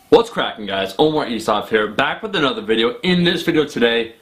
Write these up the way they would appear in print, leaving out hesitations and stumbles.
What's cracking, guys? Omar Isuf here, back with another video. In this video today,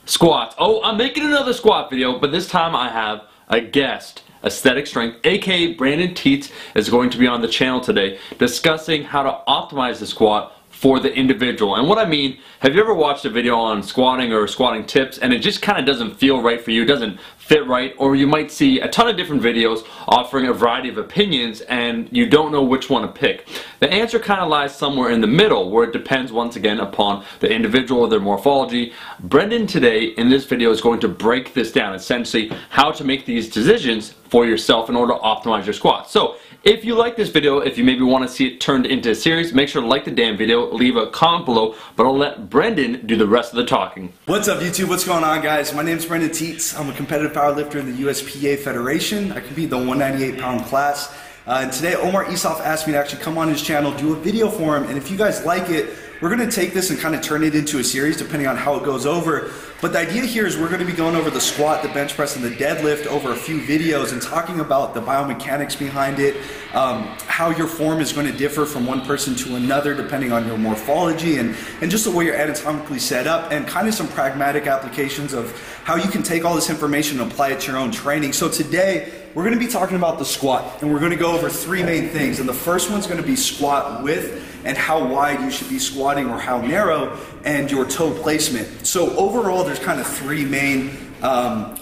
squats. Oh, I'm making another squat video, but this time I have a guest. Aesthetic Strength, aka Brandon Tietz, is going to be on the channel today discussing how to optimize the squat for the individual. And what I mean, have you ever watched a video on squatting or squatting tips and it just kind of doesn't feel right for you, doesn't fit right, or you might see a ton of different videos offering a variety of opinions and you don't know which one to pick? The answer kind of lies somewhere in the middle, where it depends once again upon the individual or their morphology. Brendan today in this video is going to break this down, essentially how to make these decisions for yourself in order to optimize your squat. So if you like this video, if you maybe want to see it turned into a series, make sure to like the damn video, leave a comment below, but I'll let Brendan do the rest of the talking. What's up, YouTube? What's going on, guys? My name is Brendan Tietz. I'm a competitive powerlifter in the USPA Federation. I compete in the 198-pound class. And today, Omar Isuf asked me to actually come on his channel, do a video for him, and if you guys like it, we're going to take this and kind of turn it into a series depending on how it goes over. But the idea here is we're going to be going over the squat, the bench press, and the deadlift over a few videos and talking about the biomechanics behind it, how your form is going to differ from one person to another depending on your morphology and just the way you're anatomically set up, and kind of some pragmatic applications of how you can take all this information and apply it to your own training. So today, we're going to be talking about the squat, and we're going to go over three main things. And the first one's going to be squat width and how wide you should be squatting or how narrow, and your toe placement. So overall, there's kind of three main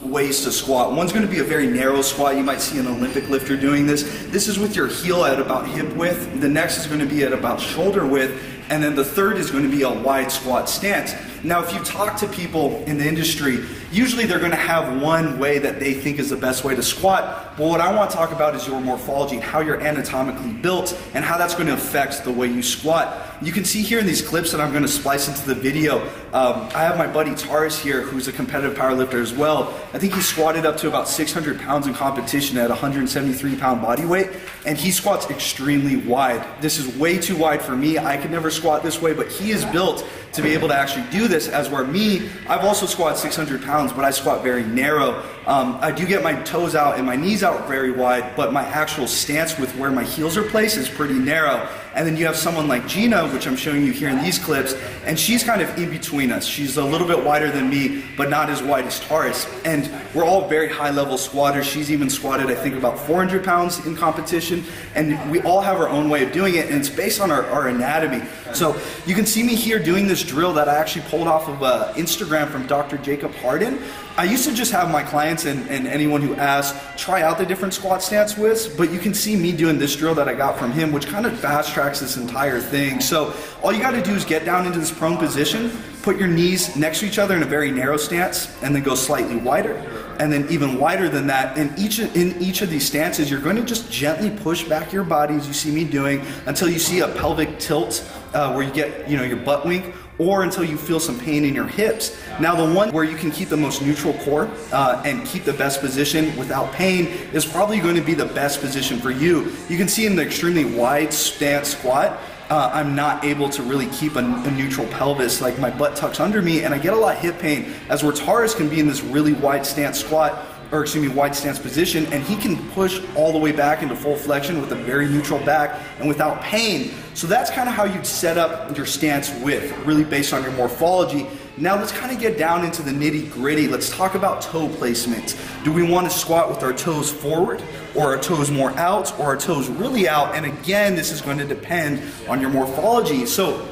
ways to squat. One's going to be a very narrow squat. You might see an Olympic lifter doing this. This is with your heel at about hip width. The next is going to be at about shoulder width. And then the third is going to be a wide squat stance. Now, if you talk to people in the industry, usually they're going to have one way that they think is the best way to squat. But what I want to talk about is your morphology, how you're anatomically built, and how that's going to affect the way you squat. You can see here in these clips that I'm going to splice into the video, I have my buddy Taurus here, who's a competitive powerlifter as well. I think he squatted up to about 600 pounds in competition at 173-pound body weight, and he squats extremely wide. This is way too wide for me. I could never squat this way, but he is built to be able to actually do this, as where me, I've also squatted 600 pounds, but I squat very narrow. I do get my toes out and my knees out very wide, but my actual stance with where my heels are placed is pretty narrow. And then you have someone like Gina, which I'm showing you here in these clips, and she's kind of in between us. She's a little bit wider than me, but not as wide as Taurus. And we're all very high-level squatters. She's even squatted, I think, about 400 pounds in competition, and we all have our own way of doing it, and it's based on our anatomy. So you can see me here doing this drill that I actually pulled off of Instagram from Dr. Jacob Harden. I used to just have my clients and anyone who asked try out the different squat stance widths, but you can see me doing this drill that I got from him, which kind of fast tracks this entire thing. So all you got to do is get down into this prone position, put your knees next to each other in a very narrow stance, and then go slightly wider, and then even wider than that. And in each of these stances, you're going to just gently push back your body, as you see me doing, until you see a pelvic tilt where you get your butt wink, or until you feel some pain in your hips. Now, the one where you can keep the most neutral core and keep the best position without pain is probably going to be the best position for you. You can see in the extremely wide stance squat, I'm not able to really keep a neutral pelvis. Like, my butt tucks under me and I get a lot of hip pain, as where Taurus can be in this really wide stance squat, or excuse me, wide stance position, and he can push all the way back into full flexion with a very neutral back and without pain. So that's kind of how you'd set up your stance width, really based on your morphology. Now let's kind of get down into the nitty gritty. Let's talk about toe placement. Do we want to squat with our toes forward, or our toes more out, or our toes really out? And again, this is going to depend on your morphology. So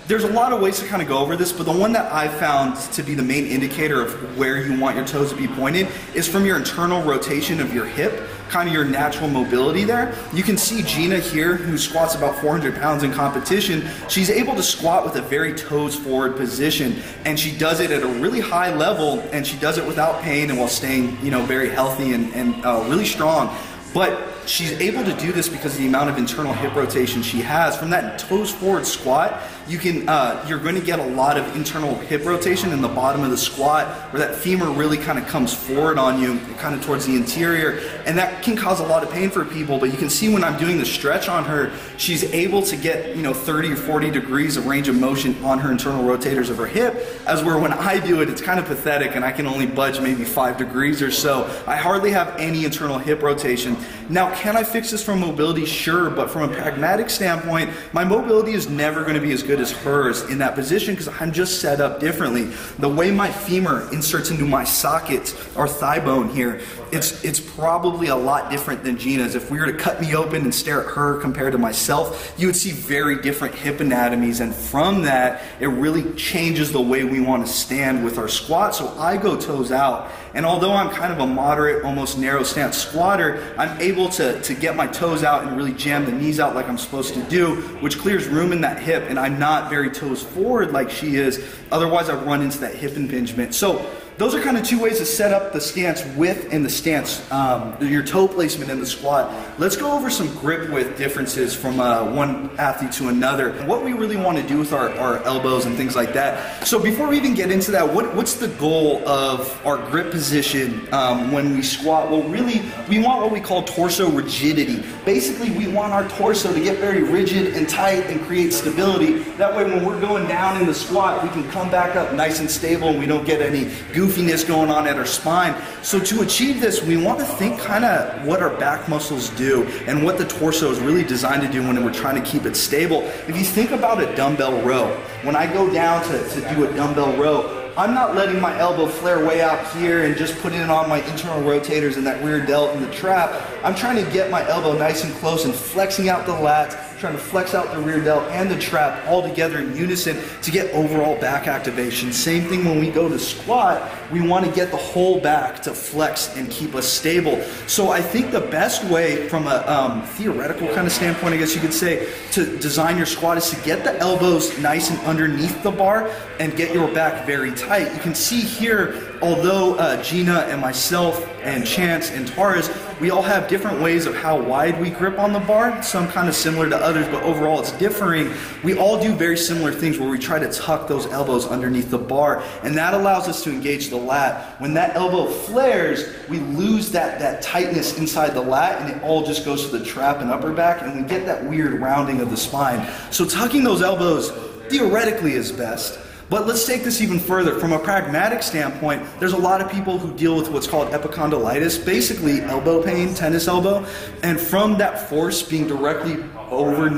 there's a lot of ways to kind of go over this, but the one that I found to be the main indicator of where you want your toes to be pointed is from your internal rotation of your hip, kind of your natural mobility there. You can see Gina here, who squats about 400 pounds in competition. She's able to squat with a very toes forward position, and she does it at a really high level, and she does it without pain and while staying very healthy and really strong. But she's able to do this because of the amount of internal hip rotation she has. From that toes forward squat, you're going to get a lot of internal hip rotation in the bottom of the squat, where that femur really kind of comes forward on you, kind of towards the interior, and that can cause a lot of pain for people. But you can see when I'm doing the stretch on her, she's able to get 30 or 40 degrees of range of motion on her internal rotators of her hip, as where when I do it, it's kind of pathetic and I can only budge maybe 5 degrees or so. I hardly have any internal hip rotation. Now, can I fix this from mobility? Sure, but from a pragmatic standpoint, my mobility is never going to be as good as hers in that position because I'm just set up differently. The way my femur inserts into my socket or thigh bone here, it's probably a lot different than Gina's. If we were to cut me open and stare at her compared to myself, you would see very different hip anatomies, and from that, it really changes the way we want to stand with our squat. So I go toes out, and although I'm kind of a moderate, almost narrow stance squatter, I'm able to get my toes out and really jam the knees out like I'm supposed to do, which clears room in that hip, and I'm not very toes forward like she is. Otherwise, I run into that hip impingement. So those are kind of two ways to set up the stance width and the stance, your toe placement in the squat. Let's go over some grip width differences from one athlete to another, and what we really want to do with our elbows and things like that. So before we even get into that, what's the goal of our grip position when we squat? Well, really, we want what we call torso rigidity. Basically, we want our torso to get very rigid and tight and create stability. That way, when we're going down in the squat, we can come back up nice and stable, and we don't get any goofiness going on at our spine. So to achieve this, we want to think kind of what our back muscles do and what the torso is really designed to do when we're trying to keep it stable. If you think about a dumbbell row, when I go down to do a dumbbell row, I'm not letting my elbow flare way out here and just putting it on my internal rotators and that rear delt in the trap. I'm trying to get my elbow nice and close and flexing out the lats, trying to flex out the rear delt and the trap all together in unison to get overall back activation. Same thing when we go to squat, we want to get the whole back to flex and keep us stable. So I think the best way from a theoretical kind of standpoint, I guess you could say, to design your squat is to get the elbows nice and underneath the bar and get your back very tight. You can see here, although Gina and myself and Chance and Taurus, we all have different ways of how wide we grip on the bar, some kind of similar to others, but overall it's differing. We all do very similar things where we try to tuck those elbows underneath the bar, and that allows us to engage the lat. When that elbow flares, we lose that tightness inside the lat, and it all just goes to the trap and upper back, and we get that weird rounding of the spine. So tucking those elbows theoretically is best. But let's take this even further. From a pragmatic standpoint, there's a lot of people who deal with what's called epicondylitis, basically elbow pain, tennis elbow, and from that force being directly over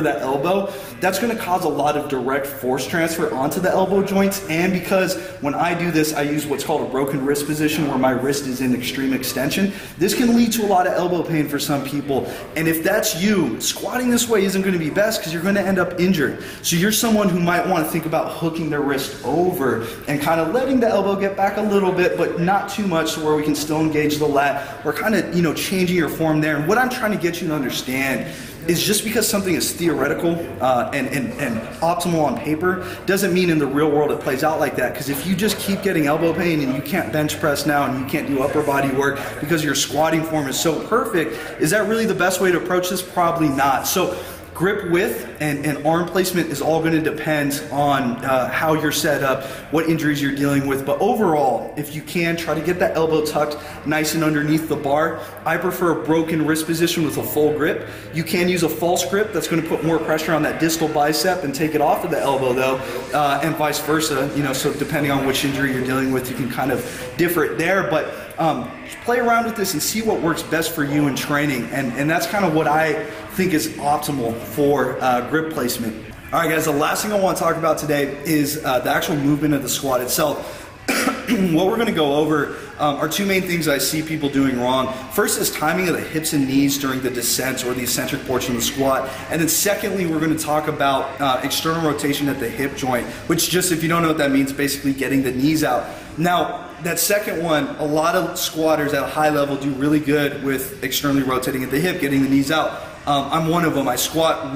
that elbow, that's going to cause a lot of direct force transfer onto the elbow joints. And because when I do this, I use what's called a broken wrist position where my wrist is in extreme extension, this can lead to a lot of elbow pain for some people. And if that's you, squatting this way isn't going to be best because you're going to end up injured. So you're someone who might want to think about hooking their wrist over and kind of letting the elbow get back a little bit, but not too much so where we can still engage the lat, or kind of, changing your form there. And what I'm trying to get you to understand is just because something is theoretical and optimal on paper doesn't mean in the real world it plays out like that. Because if you just keep getting elbow pain and you can't bench press now and you can't do upper body work because your squatting form is so perfect, is that really the best way to approach this? Probably not. So grip width and arm placement is all going to depend on how you're set up, what injuries you're dealing with. But overall, if you can, try to get that elbow tucked nice and underneath the bar. I prefer a broken wrist position with a full grip. You can use a false grip that's going to put more pressure on that distal bicep and take it off of the elbow though, and vice versa. So depending on which injury you're dealing with, you can kind of differ it there. But play around with this and see what works best for you in training, and that's kind of what I think is optimal for grip placement. All right guys, the last thing I want to talk about today is the actual movement of the squat itself. What we're going to go over are two main things I see people doing wrong. First is timing of the hips and knees during the descent or the eccentric portion of the squat. And then secondly, we're going to talk about external rotation at the hip joint, which, just if you don't know what that means, basically getting the knees out. Now, that second one, a lot of squatters at a high level do really good with externally rotating at the hip, getting the knees out. I'm one of them. I squat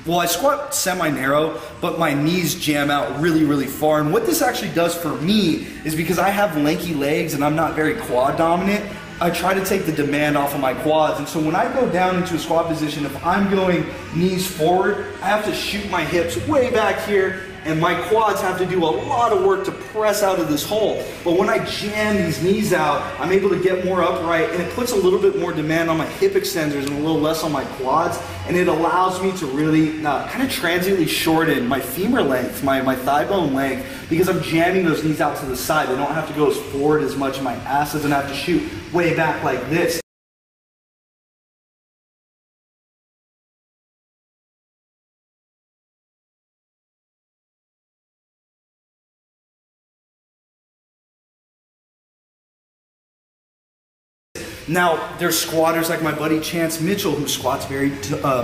I squat semi-narrow, but my knees jam out really far. And what this actually does for me is, because I have lanky legs and I'm not very quad dominant, I try to take the demand off of my quads. And so when I go down into a squat position, if I'm going knees forward, I have to shoot my hips way back here and my quads have to do a lot of work to press out of this hole. But when I jam these knees out, I'm able to get more upright, and it puts a little bit more demand on my hip extenders and a little less on my quads, and it allows me to really kind of transiently shorten my femur length, my thigh bone length, because I'm jamming those knees out to the side. They don't have to go as forward as much, and my ass doesn't have to shoot way back like this. Now, there's squatters like my buddy Chance Mitchell, who squats very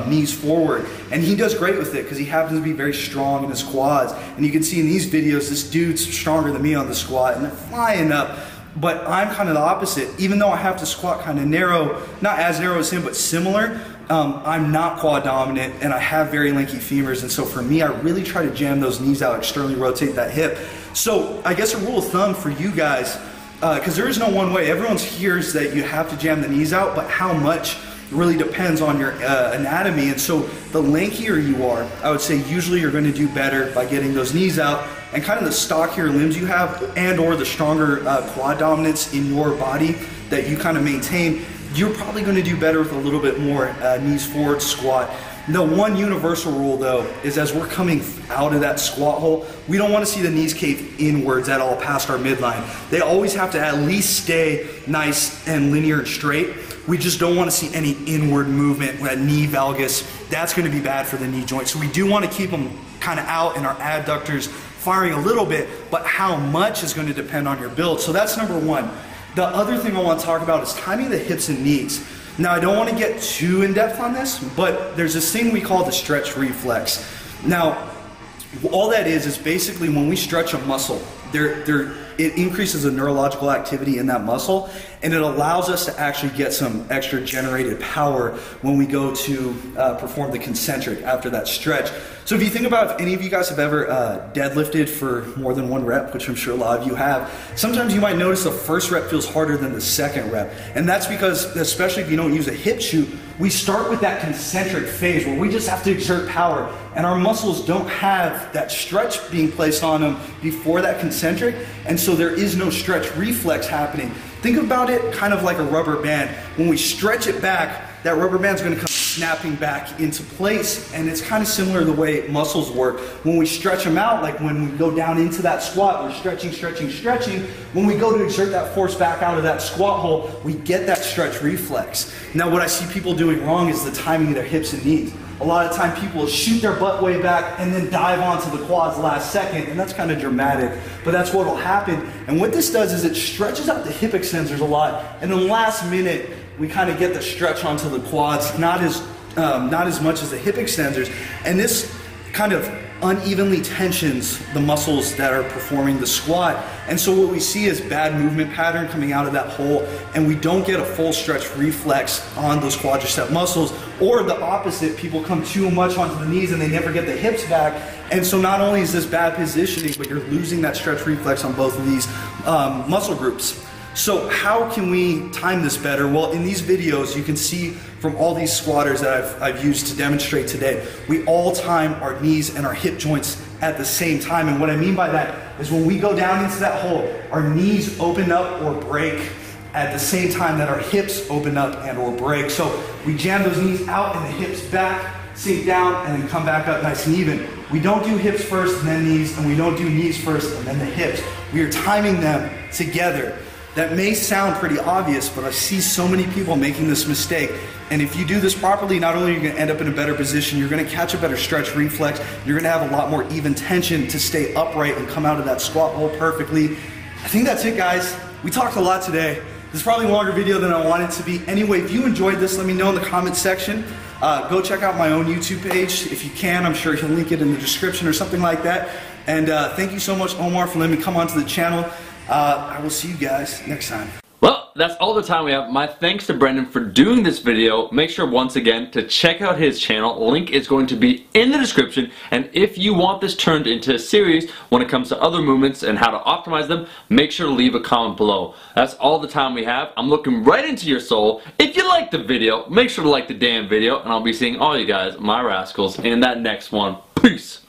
knees forward, and he does great with it because he happens to be very strong in his quads. And you can see in these videos, this dude's stronger than me on the squat, and they're flying up. But I'm kind of the opposite. Even though I have to squat kind of narrow, not as narrow as him, but similar, I'm not quad dominant, and I have very lanky femurs. And so for me, I really try to jam those knees out, externally rotate that hip. So I guess a rule of thumb for you guys, because there is no one way. Everyone hears that you have to jam the knees out, but how much really depends on your anatomy. And so the lankier you are, I would say usually you're going to do better by getting those knees out, and kind of the stockier limbs you have and or the stronger quad dominance in your body that you kind of maintain, you're probably going to do better with a little bit more knees forward squat. The one universal rule though is as we're coming out of that squat hole, we don't want to see the knees cave inwards at all past our midline. They always have to at least stay nice and linear and straight. We just don't want to see any inward movement, that knee valgus. That's going to be bad for the knee joint. So we do want to keep them kind of out and our adductors firing a little bit, but how much is going to depend on your build. So that's number one. The other thing I want to talk about is timing the hips and knees. Now, I don't want to get too in depth on this, but there's this thing we call the stretch reflex. Now, all that is basically when we stretch a muscle, it increases the neurological activity in that muscle, and it allows us to actually get some extra generated power when we go to perform the concentric after that stretch. So if you think about if any of you guys have ever deadlifted for more than one rep, which I'm sure a lot of you have, sometimes you might notice the first rep feels harder than the second rep. And that's because, especially if you don't use a hip chute, we start with that concentric phase where we just have to exert power, and our muscles don't have that stretch being placed on them before that concentric, and so there is no stretch reflex happening. Think about it kind of like a rubber band. When we stretch it back, that rubber band's going to come snapping back into place, and it's kind of similar to the way muscles work. When we stretch them out, like when we go down into that squat, we're stretching, stretching, stretching. When we go to exert that force back out of that squat hole, we get that stretch reflex. Now, what I see people doing wrong is the timing of their hips and knees. A lot of time people will shoot their butt way back and then dive onto the quads last second, and that's kind of dramatic, but that's what will happen. And what this does is it stretches out the hip extensors a lot, and in the last minute, we kind of get the stretch onto the quads, not as much as the hip extensors, and this kind of unevenly tensions the muscles that are performing the squat. And so what we see is bad movement pattern coming out of that hole, and we don't get a full stretch reflex on those quadricep muscles, or the opposite, people come too much onto the knees and they never get the hips back. And so not only is this bad positioning, but you're losing that stretch reflex on both of these muscle groups. So how can we time this better? Well, in these videos, you can see from all these squatters that I've used to demonstrate today, we all time our knees and our hip joints at the same time. And what I mean by that is when we go down into that hole, our knees open up or break at the same time that our hips open up and or break. So we jam those knees out and the hips back, sink down, and then come back up nice and even. We don't do hips first and then knees, and we don't do knees first and then the hips. We are timing them together. That may sound pretty obvious, but I see so many people making this mistake. And if you do this properly, not only are you going to end up in a better position, you're going to catch a better stretch reflex, you're going to have a lot more even tension to stay upright and come out of that squat hole perfectly. I think that's it, guys. We talked a lot today. This is probably a longer video than I wanted it to be. Anyway, if you enjoyed this, let me know in the comment section. Go check out my own YouTube page if you can. I'm sure he'll link it in the description or something like that. And thank you so much, Omar, for letting me come onto the channel. I will see you guys next time. Well, that's all the time we have. My thanks to Brendan for doing this video. Make sure once again to check out his channel. Link is going to be in the description. And if you want this turned into a series when it comes to other movements and how to optimize them, make sure to leave a comment below. That's all the time we have. I'm looking right into your soul. If you liked the video, make sure to like the damn video, and I'll be seeing all you guys, my rascals, in that next one. Peace.